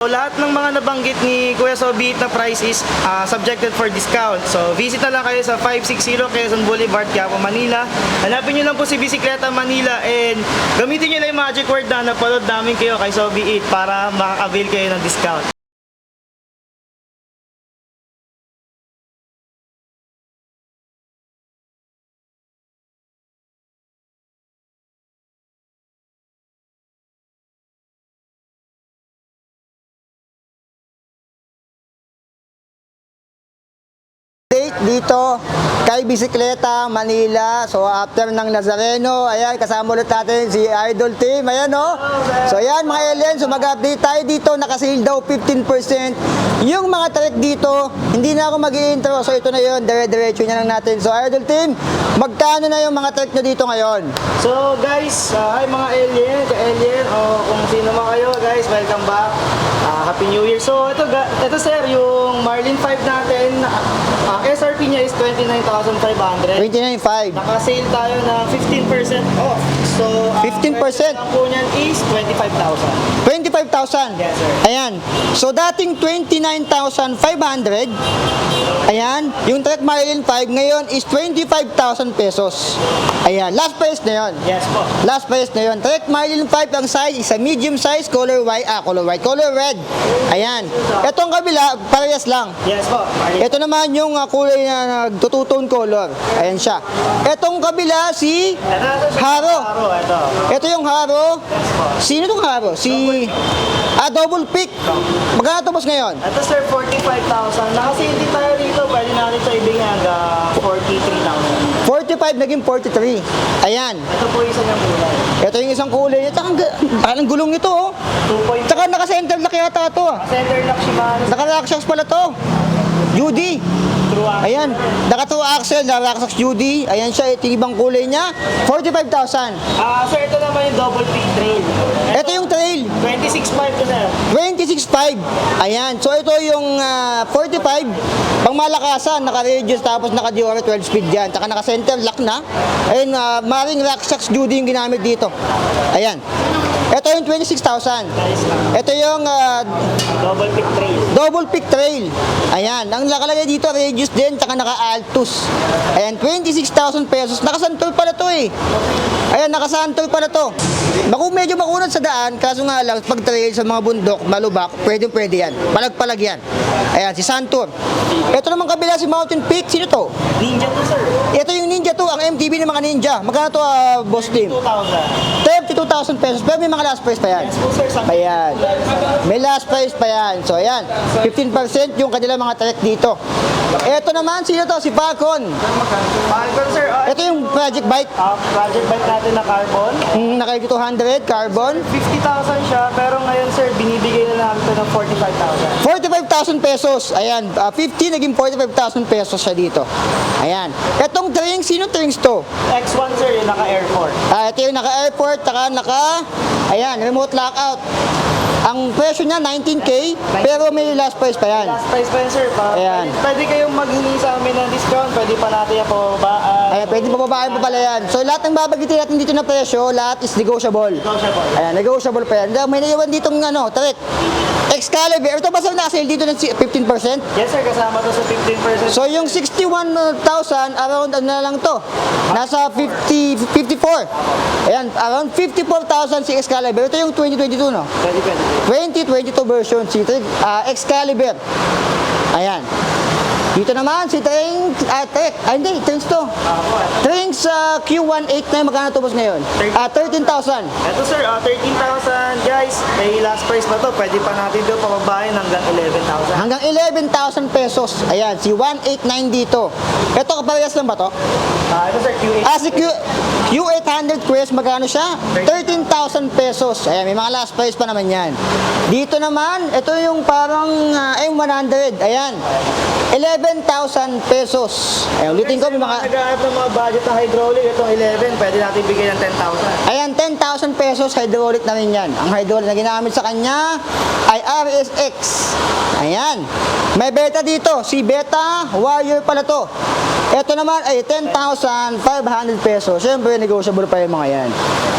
So, lahat ng mga nabanggit ni Kuya Sobi na price is subjected for discount. So, visit na lang kayo sa 560 Quezon Boulevard, Quiapo, Manila. Hanapin nyo lang po si Bisikleta Manila and gamitin nyo lang yung magic word na napanood namin kayo kay Sobi 8 para makaka-avail kayo ng discount. Dito kay Bisikleta Manila. So after ng Nazareno, ayan, kasama ulit natin si Idol Team. Ayan, no? So ayan mga alien, so mag-update tayo dito. Naka-sale daw 15%. Yung mga trek dito, hindi na ako mag-i-intro. So ito na yun, dire-diretso na lang natin. So Idol Team, magkano na yung mga trek nyo dito ngayon? So guys, hi mga alien, ka-alien, o kung sino man kayo guys, welcome back. Happy New Year. So ito sir, yung Marlin 5 natin, SRP niya is 29,500. 29.5. Naka-sale tayo na 15% off. So, 15%? ang po niyan is 25,000. 25,000. Yes, sir. Ayan. So dating 29,500. Ayan, yung Trek Marlin 5 ngayon is 25,000 pesos. Ayan, last price na yon. Yes po. Last price na yon. Trek Marlin 5 ang size is a medium size, color white, color red. Ayan. Ito ang kabila, parehas lang. Yes po. Marlin. Ito naman yung kulay na nagtututone color. Ayan siya. Itong kabila si Haro. Ito. Ito yung Haro. Yes po. Sino itong Haro? Double pick. Magkano ito boss ngayon? Ito sir, 45,000. Naka-sale din tayo dito. Pwede natin sa ibigay hanggang 43,000. 45 naging 43. Ayan. Ito po isa niyang kulay. Ito yung isang kulay. Ito ang gulong nito, oh. 2.5. Tsaka naka-center lock yata ito, ah. Center lock Shimano. Naka-lock shocks pala to. Judy. True axle. Ayan. Naka-true axle, naka-lock shocks Judy. Ayan siya. Ito yung ibang kulay niya. 45,000. Sir, ito naman yung double peak trail. Ito yung trail. 26,500 to sir. 26.5. Ayan. So ito yung 45. Pang malakasan, naka-radius tapos naka-Diora 12 speed yan. Tsaka naka-center lock na. Ayun, maring rock shocks Judy yung ginamit dito. Ayan. Ito yung 26,000. Nice lang. Ito yung Double peak trail. double peak trail. Ayan. Ang nakalagay dito, radius din, tsaka naka-altus. Ayan, 26,000 pesos. Nakasantol pala to eh. Ayan, nakasantol pala to. Medyo makunat sa daan, kaso nga lang, pag trail sa mga bundok, malubak, pwede yan. Palag-palag yan. Ayan, si Santur. Ito naman kabila, si Mountain Peak. Sino to? Ninja to sir. Ito yung Ninja to, ang MTB ng mga Ninja. Magkano to, boss team? 2,000. 32,000 pesos. Pero may mga last price pa yan. Yes po sir. Ayan. May last price pa yan. So, ayan. 15% yung kanilang mga trek dito. Ito naman, sino to? Si Falcon. Falcon sir. Ito yung project bike. Project bike natin na carbon. Naka 200, carbon. 50,000 siya, pero ngayon sir, binibigay na namin ito ng 45,000. 45,000 pesos. Ayan. 50 naging 45,000 pesos siya dito. Ayan. Etong drinks, sino drinks to? X1 sir, yung naka-airport. Ito yung naka-airport, ayan, remote lockout. Ang presyo niya 19K, pero may last price pa yan. Last price pa yun sir. Ayan. Pwede kayong maghingi sa amin ng discount, pwede pa natin yung pababaan. Ayan, pwede pababain pa pala yan. So lahat ng babagitin natin dito na presyo, lahat is negotiable. Ayan, negotiable pa yan. May naiwan ditong trek. Excalibur. Ito ba sa naka-sale dito ng 15%? Yes sir, kasama to sa 15%. So yung 61,000, around ano na lang to? Nasa 54. Ayan, around 54,000 si Excalibur. Ito yung 2022, no? Pwede. 2022 version si Excalibur. Ayan. Dito naman si Trinx, Trinx to. Trinx Q18 na magkano to boss ngayon? 13,000. Ito sir, 13,000 guys. May last price na to. Pwede pa natin ito pababain hanggang 11,000. Hanggang 11,000 pesos. Ayan, si 189 dito. Ito kaparehas lang ba to? Ito sir, Q8. Si Q800 Quest, magkano siya? 13,000 pesos. Ayan, may mga last price pa naman yan. Dito naman, ito yung parang M100. Ayan, 11,000 pesos. Ayan, ulitin ko, may mga... Naghahanap ng mga budget na hydraulic, itong 11, pwede natin bigay ng 10,000. Ayan, 10,000 pesos, hydraulic na rin yan. Ang hydraulic na ginamit sa kanya ay RSX. Ayan. May beta dito. Si Beta Warrior pala to. Ito naman ay 10,500 pesos. Siyempre, negotiable pa yung mga yan.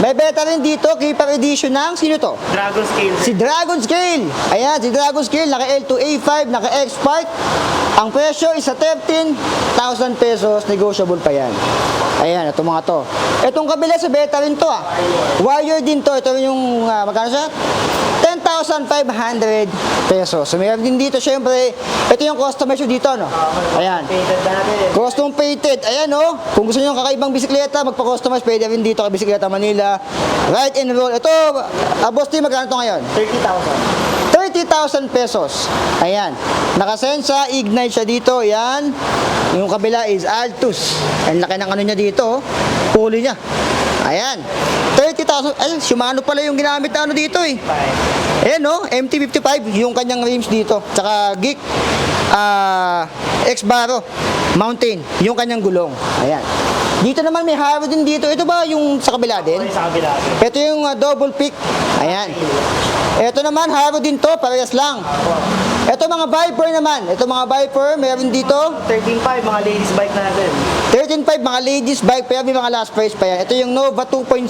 May beta rin dito, Keeper Edition ng, sino to? Dragon scale, sir. Si Dragon Scale. Ayan, si Dragon Scale, naka L2A5, naka X-Spark. Ang presyo is sa 13,000 pesos, negotiable pa yan. Ayan, ito mga to. Itong kabila sa beta rin to ah. Wire din to. Ito yung, magkano siya? 10,500 pesos. So, meron din dito, syempre, ito yung customized dito, no? Ayan. Painted natin. Custom painted. Ayan, no? Kung gusto nyo ng kakaibang bisikleta, magpa-customize, pwede rin dito kay Bisikleta Manila. Ride and roll. Ito, boss team, magkano to ngayon? 30,000. 30,000 pesos. Ayan. Nakasensa, ignite siya dito. Ayan. Yung kabila is Altus. Ang laki ng ano niya dito. Pulley niya. Ayan. 30,000. Ay, Shimano pala yung ginamit na ano dito eh. Ayan no, MT-55. Yung kanyang rims dito. Tsaka Geek. X-Baro. Mountain. Yung kanyang gulong. Ayan. Dito naman may Haro din dito. Ito ba yung sa kabila din? Sa kabila. Ito yung double pick. Ayan. Ito naman, Haro din to, parehas lang. Ito mga Viper naman. Ito mga Viper, meron dito. 13.5, mga ladies bike natin. 13.5, mga ladies bike, pero may mga last price pa yan. Ito yung Nova 2.0.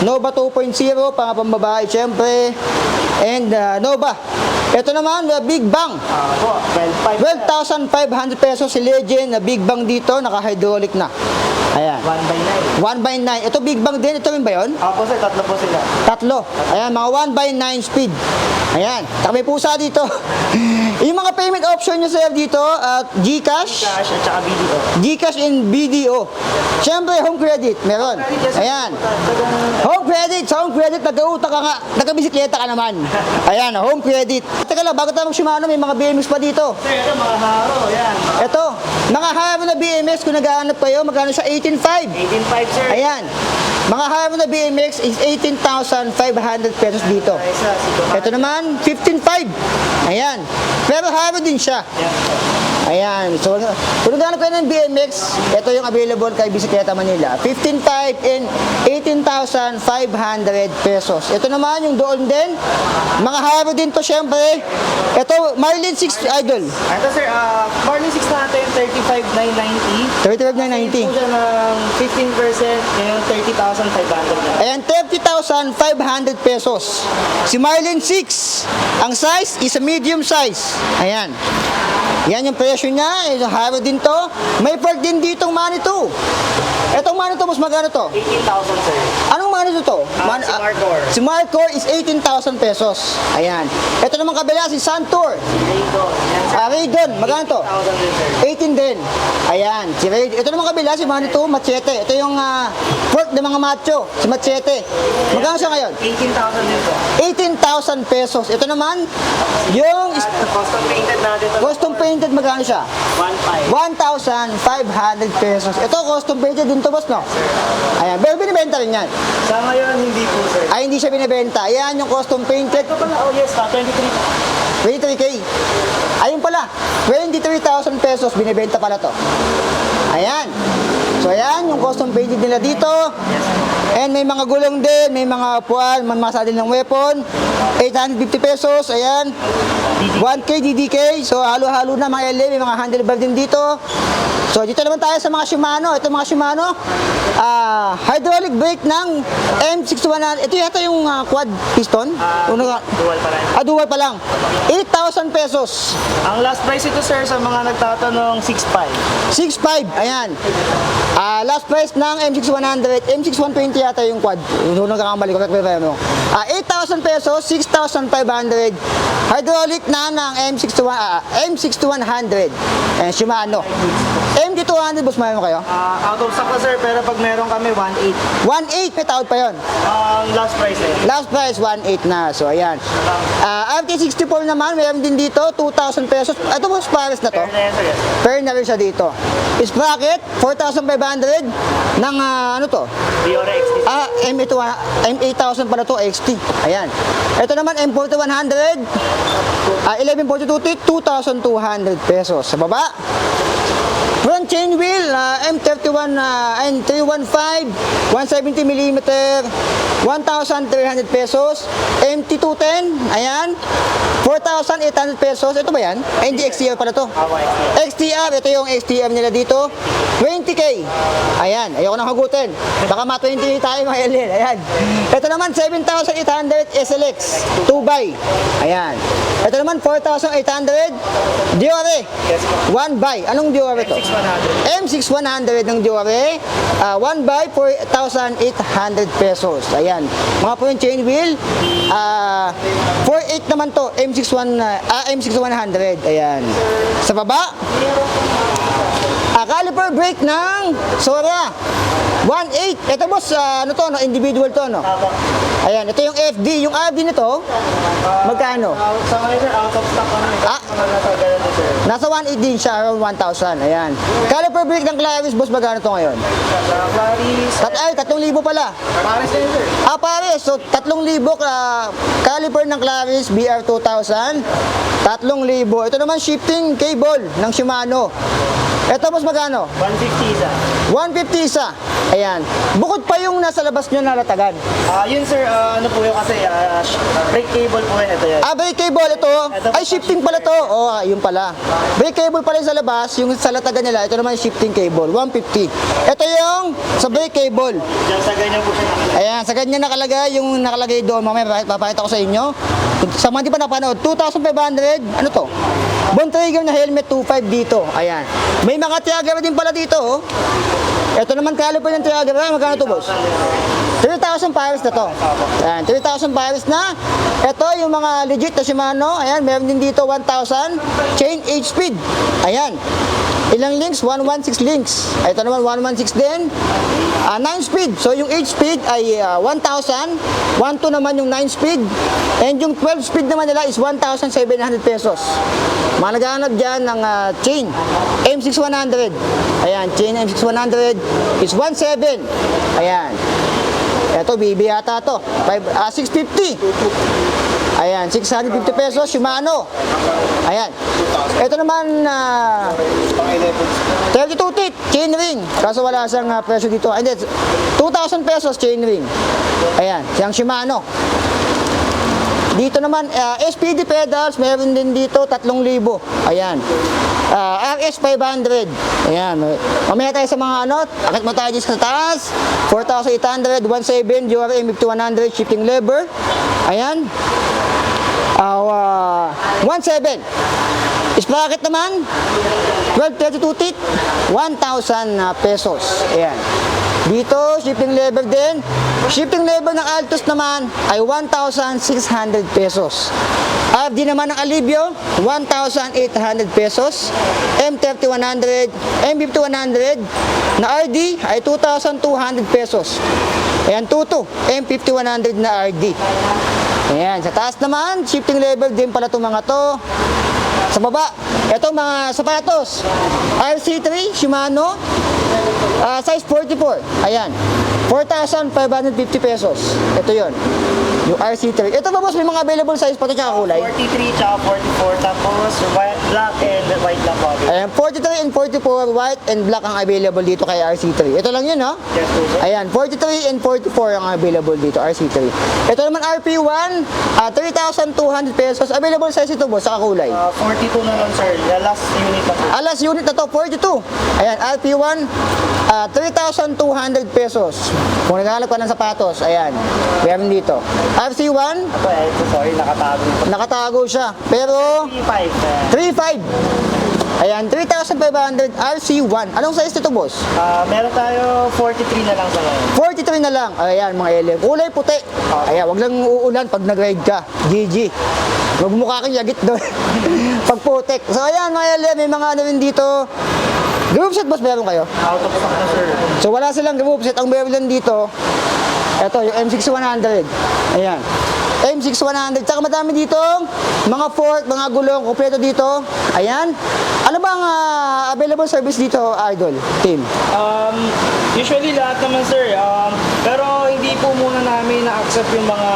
Nova 2.0, pang pambabae, syempre. And Nova. Ito naman, Big Bang. Po, 12.5. 12,500 pesos si Legend na Big Bang dito, naka-hydraulic na. Ayan. 1x9. 1x9. Ito Big Bang din, ito rin ba yun? Opo, sir, tatlo po sila. Tatlo. Ayan, mga 1x9 speed. Ayan. Saka may pusa dito. Yung mga payment option nyo sir dito, GCash, Cash at saka BDO. GCash and BDO. Siyempre, home credit, meron. Ayan. Home credit, sa home credit, nag-utak ka nga, nagka-bisikleta ka naman. Ayan, home credit. Teka lang, bago tayo mag-Shimano, may mga BMX pa dito. Sir, ito mga Haro, yan. Ito, mga Haro na BMX, kung naghahanap kayo, magkano siya? 18.5. 18.5, sir. Ayan. Mga Haro na BMX is 18,500 pesos dito. Isa, si Tomas. Ito naman, 15.5. Ayan. Pero Haro din siya. Yan po. Ayan. So, kung naghanap kayo ng BMX, ito yung available kay Bisikleta Manila. 15.5 and 18,500 pesos. Ito naman yung doon din. Mga Haro din to syempre. Ito, Marlin 6 Idol. Ito, sir, Marlin 6 natin, 35,990. 35,990. Po siya ng 15%, ngayon 30,500 na. Ayan, 30,500 pesos. Si Marlin 6, ang size is a medium size. Ayan. Yan yung presyo niya. Haro din to. May part din ditong Manitou. Etong Manitou, mas magkano to? 18,000, sir. Anong Manitou to? Si Marcor. Si Marcor is 18,000 pesos. Ayan. Ito naman kabila, si Santor. Raydon. Yan, sir. Raydon, magkano to? 18,000 din, sir. 18 din. Ayan. Si Raydon. Ito naman kabila, si Manitou, Machete. Ito yung fork ng mga macho, si Machete. Magkano siya ngayon? 18,000 din po. 18,000 pesos. Ito naman, yung Custom painted natin ito. custom painted, magkano siya? 1.5. 1,500 pesos. Ito, custom painted din to, boss, no? Ayan. Pero binibenta rin yan. Sa ngayon, hindi po, sir. Ay, hindi siya binibenta. Ayan, yung custom painted. Ito pala, oh yes, 23. 23K. Ayun pala, 23,000 pesos, binibenta pala to. Ayan. So, ayan, yung custom painted nila dito. And may mga gulong din, may mga upuan, manmasa din ng weapon. 850 pesos, ayan. 1K DDK, so halo-halo na mga LA, may mga handlebar din dito. So, dito naman tayo sa mga Shimano. Ito mga Shimano, hydraulic brake ng M6100. Ito yata yung quad piston. Dual pa rin. Dual pa lang. 8,000 pesos. Ang last price ito, sir, sa mga nagtatanong, 6.5. 6.5, ayan. Last price ng M6100, M6120 yata yung quad. Yung nagkakamali, correct me if I'm wrong. 8,000 pesos, 6,500. Hydraulic na ng M6100. Shimano. MT200, boss, mayroon kayo? Out of stock na, sir, pero pag meron kami, 1.8. 1.8, may tawad pa yun. Ang last price, eh. Last price, 1.8 na. So, ayan. RT64 naman, mayroon din dito, 2,000 pesos. Ito, boss, pares na to. Fair na yan, sir, yes. Fair na rin siya dito. Sprocket, 4,500 ng ano to? Biora XT. M8000 pala to, XT. Ayan. Ito naman, M4100, 1142 T, 2,200 pesos. Sa baba, Front chain wheel, M31 and 315, 170mm, 1,300 pesos. MT210, ayan, 4,800 pesos. Ito ba yan? Ay, hindi, XTR pala to. XTR, ito yung XTR nila dito. 20K. Ayan, ayoko nang hagutin. Baka ma-20 tayo mga alien. Ayan. Ito naman, 7,800 SLX. 2x. Ayan. Ito naman, 4,800 Diore. 1x. Anong Diore to? M6100 ng Diore. 1x, 4,800 pesos. Ayan. Mga po yung chain wheel. 4.8 naman to. M6100. Ayan. Sa baba, caliper brake ng Sora. 1.8. Ito boss, ano to, no? Individual to, no? Ayan, ito yung FD. Yung RD nito, magkano? Sa mga sir, out of stock kami. Nasa ganun to, sir. Nasa 1.8 din siya, around 1,000. Ayan. Caliper brake ng Claris, boss, magkano to ngayon? Paris. 3,000 pala. Paris na yun, sir. Pares. So, 3,000 caliper ng Claris BR 2000. 3,000. Ito naman shifting cable ng Shimano. Ito boss magkano? 150 isa. 150 isa. Ayan. Bukod pa yung nasa labas nyo na latagan. Yun sir, ano po yung kasi, brake cable po yun. Ito yan. Brake cable ito. Ay, shifting pala to. Yun pala. Brake cable pala yung sa labas, yung sa latagan nila. Ito naman shifting cable, 150. Ito yung sa brake cable. Diyan sa ganyan po siya nakalagay. Ayan, sa ganyan nakalagay, yung nakalagay doon. Mamaya papakita ko sa inyo. Sa mga di pa napanood, 2,500, ano to? Bone trigger na helmet, 2.5 dito. Ayan. May mga Tiagra din pala dito, oh. Ito naman caliper ng Tiagra, magkano to, boss? 3,000 Paris na to. Ayan, 3,000 Paris na. Ito yung mga legit na Shimano. Ayan, meron din dito 1,000. Chain 8 speed. Ayan. Ilang links? 116 links. Ito naman 116 din. 9 speed. So yung 8 speed ay 1,000. 1,2 naman yung 9 speed. And yung 12 speed naman nila is 1,700 pesos. Mga naghahanap dyan ng chain M6100. Ayan, chain M6100 is 1,700. Ayan. Ito, BB yata to. 650. Ayan, 650 pesos, Shimano. Ayan. Ito naman, 32 teeth, chain ring. Kaso wala siyang presyo dito. Hindi, 2,000 pesos chain ring. Ayan, siyang Shimano. Dito naman, SPD pedals, meron din dito 3,000. Ayan. RS 500. Ayan. Mamaya tayo sa mga ano, akit mo tayo dito sa taas. 4,800, 1,700, Dior M5100, shifting lever. Ayan. 1,700. Sprocket naman, 1232 teeth, 1,000 pesos. Ayan. Dito, shifting lever din. Shifting lever ng Altos naman ay 1,600 pesos. RD naman ng Alivio, 1,800 pesos. M3100, M5100 na RD ay 2,200 pesos. Ayan, tuto, M5100 na RD. Ayan, sa taas naman, shifting lever din pala itong mga to. Sa baba, ito mga sapatos. RC3, Shimano, size 44. Ayan, 4,550 pesos. Ito yon, yung RC3. Ito ba boss, may mga available size pa ito tsaka kulay? 43 tsaka 44, tapos black and white lang po. Ayan, 43 and 44, white and black ang available dito kay RC3. Ito lang yun, no? Yes po sir. Ayan, 43 and 44 ang available dito, RC3. Ito naman RP1, 3,200 pesos. Available size ito boss, saka kulay. 42 na lang sir, the last unit na po. Last unit na to, 42. Ayan, RP1, 3,200 pesos. Kung naghahanap ka ng sapatos, ayan, meron dito. RC1, Ito, sorry, nakatago. nakatago siya. Pero, 3.5. 3,500. Ayan, 3,500 RC1. Anong size nito, boss? Meron tayo 43 na lang sa ngayon. 43 na lang. Ayan, mga LM. Kulay puti. Ayan, wag lang uulan pag nag-ride ka. GG. Magmukha kang yagit doon. Pag putik. So, ayan, mga LM. May mga ano rin dito. Group set, boss, meron kayo? Out of stock na sir. So, wala silang group set. Ang meron lang dito, ito, yung M6100. Ayan. M6100. Tsaka madami dito, mga fork, mga gulong, kompleto dito. Ayan. Ano bang available service dito, Idol Team? Usually lahat naman sir, pero hindi po muna namin na-accept yung mga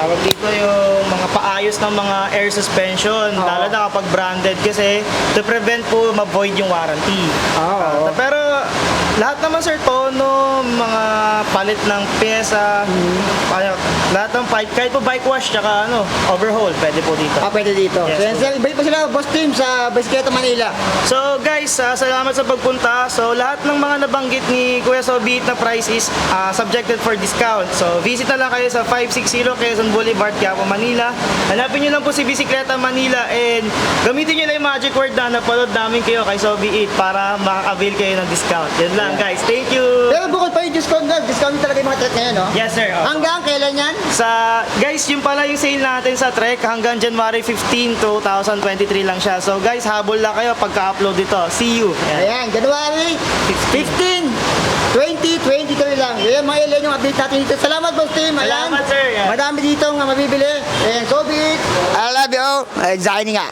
tawag dito yung mga paayos ng mga air suspension, Oo. lalo na kapag branded kasi to prevent po ma-void yung warranty. Oo. Pero lahat naman sir, tono, mga palit ng pyesa, lahat ng pipe, kahit po bike wash, tsaka overhaul, pwede po dito. Pwede dito. Yes, So yan, sir, ibalik po sila, Boss Tim, sa Bisikleta Manila. So guys, salamat sa pagpunta. So lahat ng mga nabanggit ni Kuya Sobit na price is subjected for discount. So visit na lang kayo sa 560 Quezon Boulevard, Quiapo, Manila. Hanapin nyo lang po si Bisikleta Manila and gamitin nyo lang yung magic word na napanood namin kayo kay Sobi 8 para makaka-avail kayo ng discount. Yan lang guys. Thank you! Pero bukod pa yung discount talaga yung mga trek ngayon, no? Yes sir. Hanggang kailan yan? Sa guys, yung pala yung sale natin sa Trek hanggang January 15, 2023 lang siya. So guys, habol lang kayo pagka-upload dito. See you. Ayan, Ayan. January 15, 2023 lang. Ayan, mga ilan yung update natin dito. Salamat, Boss Tim. Ayan. Salamat, sir. Ayan. Madami dito nga mabibili. Ayan, so be it. I love you. Signing out.